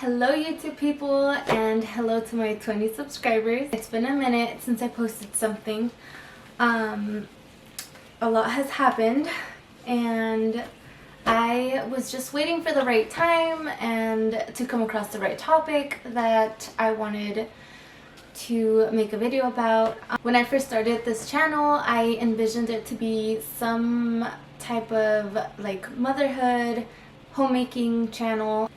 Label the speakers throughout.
Speaker 1: Hello YouTube people, and hello to my 20 subscribers. It's been a minute since I posted something. A lot has happened and I was just waiting for the right time and to come across the right topic that I wanted to make a video about. When I first started this channel, I envisioned it to be some type of like motherhood, homemaking channel.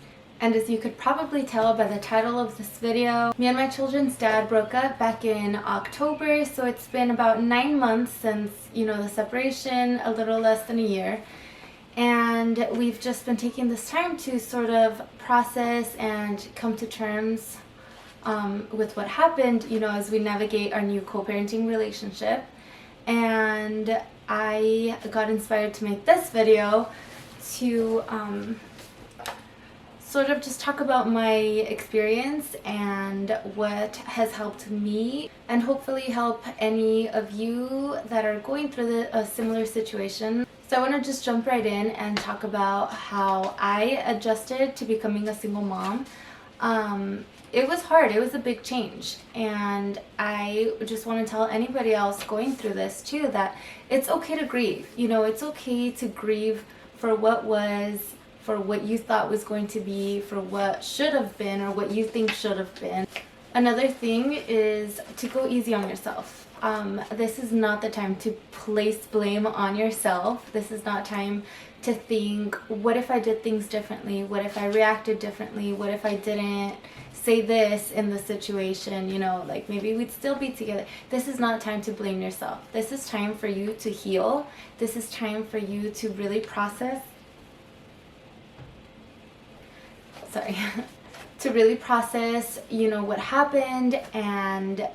Speaker 1: And as you could probably tell by the title of this video, me and my children's dad broke up back in October, so it's been about 9 months since, the separation, a little less than a year. And we've just been taking this time to sort of process and come to terms with what happened, as we navigate our new co-parenting relationship. And I got inspired to make this video to sort of just talk about my experience and what has helped me, and hopefully help any of you that are going through a similar situation. So I want to just jump right in and talk about how I adjusted to becoming a single mom. It was hard. It was a big change, and I just want to tell anybody else going through this too that it's okay to grieve. It's okay to grieve for what was, for what you thought was going to be, for what should have been, or what you think should have been. Another thing is to go easy on yourself. This is not the time to place blame on yourself. This is not time to think, what if I did things differently? What if I reacted differently? What if I didn't say this in the situation? Like maybe we'd still be together. This is not time to blame yourself. This is time for you to heal. This is time for you to really process to really process, what happened, and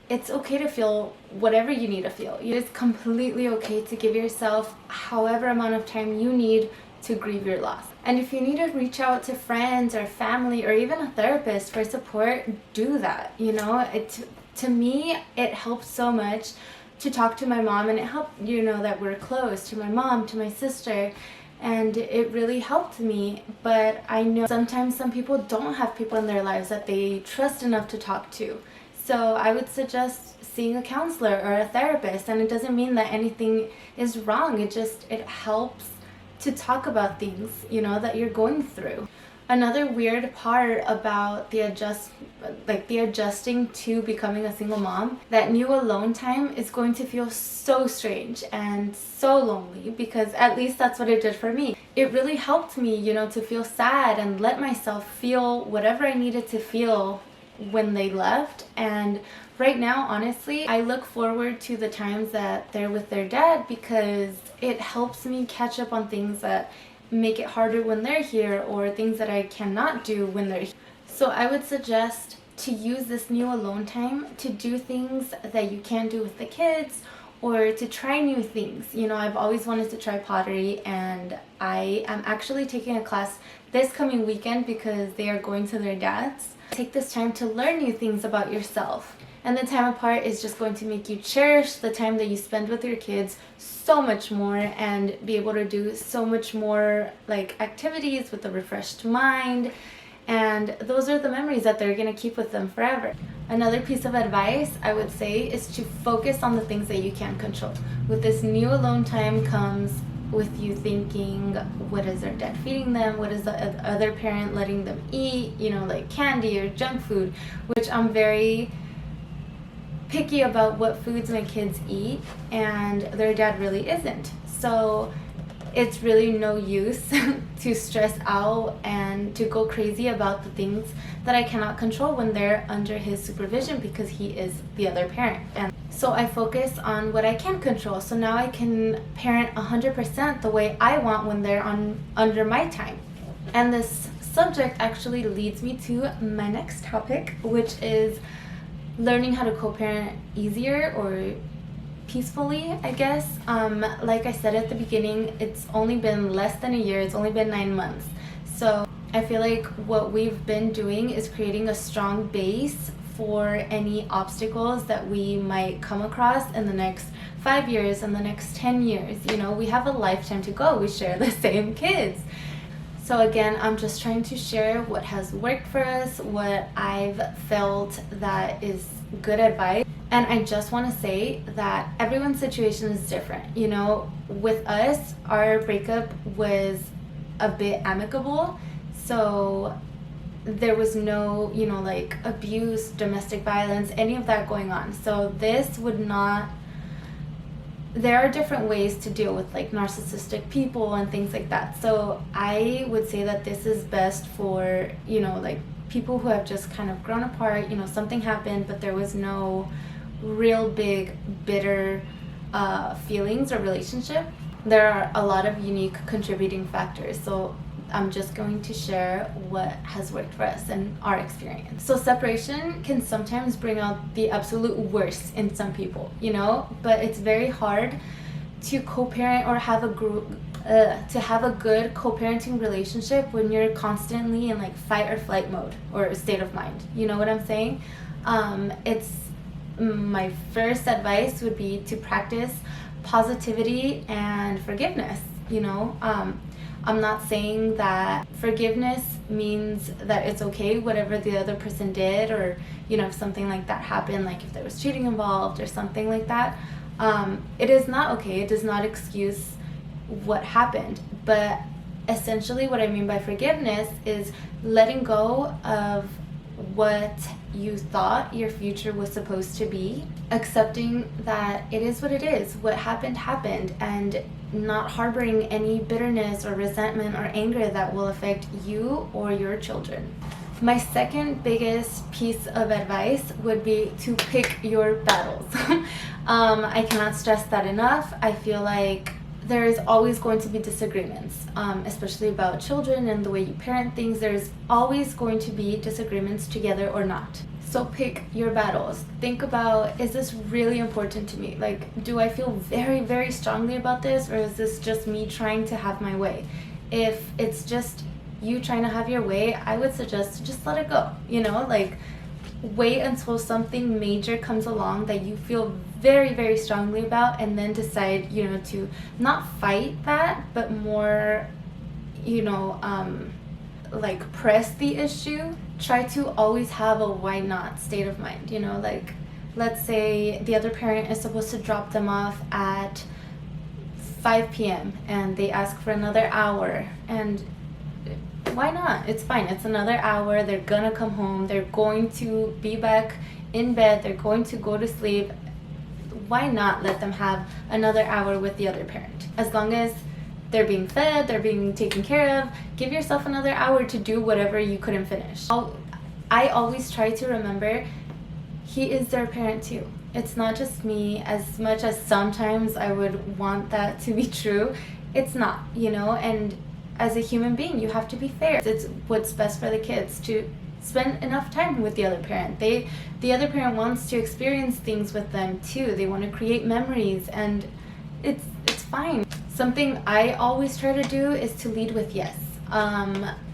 Speaker 1: it's okay to feel whatever you need to feel. It's completely okay to give yourself however amount of time you need to grieve your loss. And if you need to reach out to friends or family or even a therapist for support, do that. To me, it helps so much to talk to my mom, and it helped, that we're close, to my mom, to my sister. And it really helped me. But I know sometimes some people don't have people in their lives that they trust enough to talk to. So I would suggest seeing a counselor or a therapist. And it doesn't mean that anything is wrong. It helps to talk about things, that you're going through. Another weird part about the adjusting to becoming a single mom, that new alone time is going to feel so strange and so lonely, because at least that's what it did for me. It really helped me, to feel sad and let myself feel whatever I needed to feel when they left. And right now, honestly, I look forward to the times that they're with their dad, because it helps me catch up on things that make it harder when they're here, or things that I cannot do when they're here. So I would suggest to use this new alone time to do things that you can't do with the kids, or to try new things. I've always wanted to try pottery, and I am actually taking a class this coming weekend because they are going to their dad's. Take this time to learn new things about yourself. And the time apart is just going to make you cherish the time that you spend with your kids so much more, and be able to do so much more like activities with a refreshed mind. And those are the memories that they're going to keep with them forever. Another piece of advice I would say is to focus on the things that you can control. With this new alone time comes with you thinking, what is their dad feeding them? What is the other parent letting them eat? Like candy or junk food, which I'm very picky about what foods my kids eat, and their dad really isn't. So it's really no use to stress out and to go crazy about the things that I cannot control when they're under his supervision, because he is the other parent. And so I focus on what I can control. So now I can parent 100% the way I want when they're under my time. And this subject actually leads me to my next topic, which is learning how to co-parent easier or peacefully, I guess. Like I said at the beginning, it's only been less than a year. It's only been 9 months. So I feel like what we've been doing is creating a strong base for any obstacles that we might come across in the next 5 years and the next 10 years. We have a lifetime to go. We share the same kids. So again, I'm just trying to share what has worked for us, what I've felt that is good advice. And I just want to say that everyone's situation is different. You know, with us, our breakup was a bit amicable. So there was no, you know, like abuse, domestic violence, any of that going on. So this would not, there are different ways to deal with like narcissistic people and things like that. So I would say that this is best for, you know, like people who have just kind of grown apart, you know, something happened, but there was no real big bitter feelings or relationship. There are a lot of unique contributing factors. So I'm just going to share what has worked for us and our experience. So separation can sometimes bring out the absolute worst in some people, you know, but it's very hard to co-parent or have a group to have a good co-parenting relationship when you're constantly in like fight or flight mode or state of mind. You know what I'm saying? It's my first advice would be to practice positivity and forgiveness. You know, I'm not saying that forgiveness means that it's okay whatever the other person did, or, you know, if something like that happened, like if there was cheating involved or something like that. It is not okay. It does not excuse what happened. But essentially what I mean by forgiveness is letting go of what you thought your future was supposed to be, accepting that it is what it is, what happened happened, and not harboring any bitterness or resentment or anger that will affect you or your children. My second biggest piece of advice would be to pick your battles. I cannot stress that enough. I feel like there is always going to be disagreements, especially about children and the way you parent things. There's always going to be disagreements, together or not. So pick your battles. Think about, is this really important to me? Like, do I feel very, very strongly about this, or is this just me trying to have my way? If it's just you trying to have your way, I would suggest to just let it go. You know, like, wait until something major comes along that you feel very, very strongly about, and then decide, you know, to not fight that, but more, you know, like press the issue. Try to always have a why not state of mind. You know, like, let's say the other parent is supposed to drop them off at 5 p.m. and they ask for another hour, and why not? It's fine. It's another hour. They're gonna come home. They're going to be back in bed. They're going to go to sleep. Why not let them have another hour with the other parent? As long as they're being fed, they're being taken care of, give yourself another hour to do whatever you couldn't finish. I always try to remember, he is their parent too. It's not just me. As much as sometimes I would want that to be true, it's not, you know, and as a human being, you have to be fair. It's what's best for the kids to spend enough time with the other parent. The other parent wants to experience things with them too. They want to create memories, and it's fine. Something I always try to do is to lead with yes.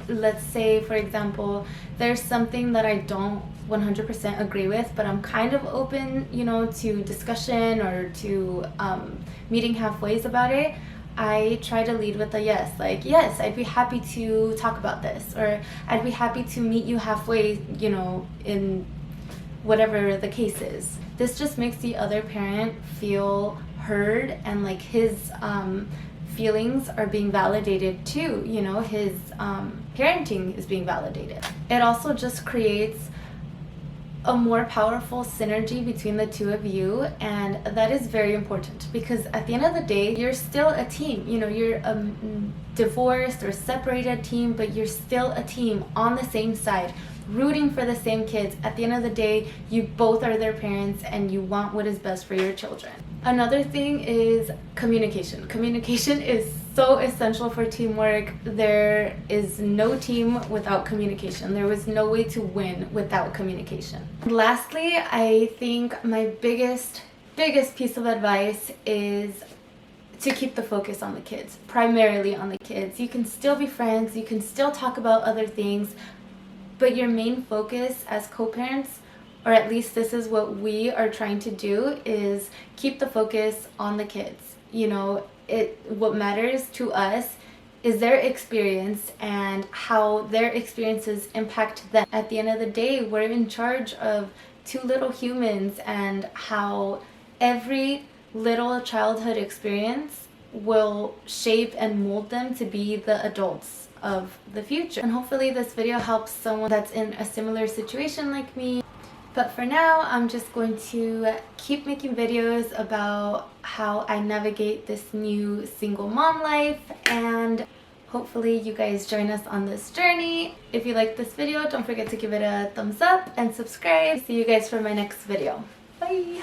Speaker 1: Let's say, for example, there's something that I don't 100% agree with, but I'm kind of open, you know, to discussion or to meeting halfways about it. I try to lead with a yes, like, yes, I'd be happy to talk about this, or I'd be happy to meet you halfway, you know, in whatever the case is. This just makes the other parent feel heard, and like his feelings are being validated too, you know, his parenting is being validated. It also just creates a more powerful synergy between the two of you, and that is very important, because at the end of the day, you're still a team. You know, you're a divorced or separated team, but you're still a team on the same side, rooting for the same kids. At the end of the day, you both are their parents, and you want what is best for your children. Another thing is communication. Communication is so essential for teamwork. There is no team without communication. There was no way to win without communication. Lastly, I think my biggest piece of advice is to keep the focus on the kids, primarily on the kids. You can still be friends, you can still talk about other things, but your main focus as co-parents, or at least this is what we are trying to do, is keep the focus on the kids. You know, what matters to us is their experience and how their experiences impact them. At the end of the day, we're in charge of two little humans, and how every little childhood experience will shape and mold them to be the adults of the future. And hopefully this video helps someone that's in a similar situation like me. But for now, I'm just going to keep making videos about how I navigate this new single mom life, and hopefully you guys join us on this journey. If you like this video, don't forget to give it a thumbs up and subscribe. See you guys for my next video. Bye!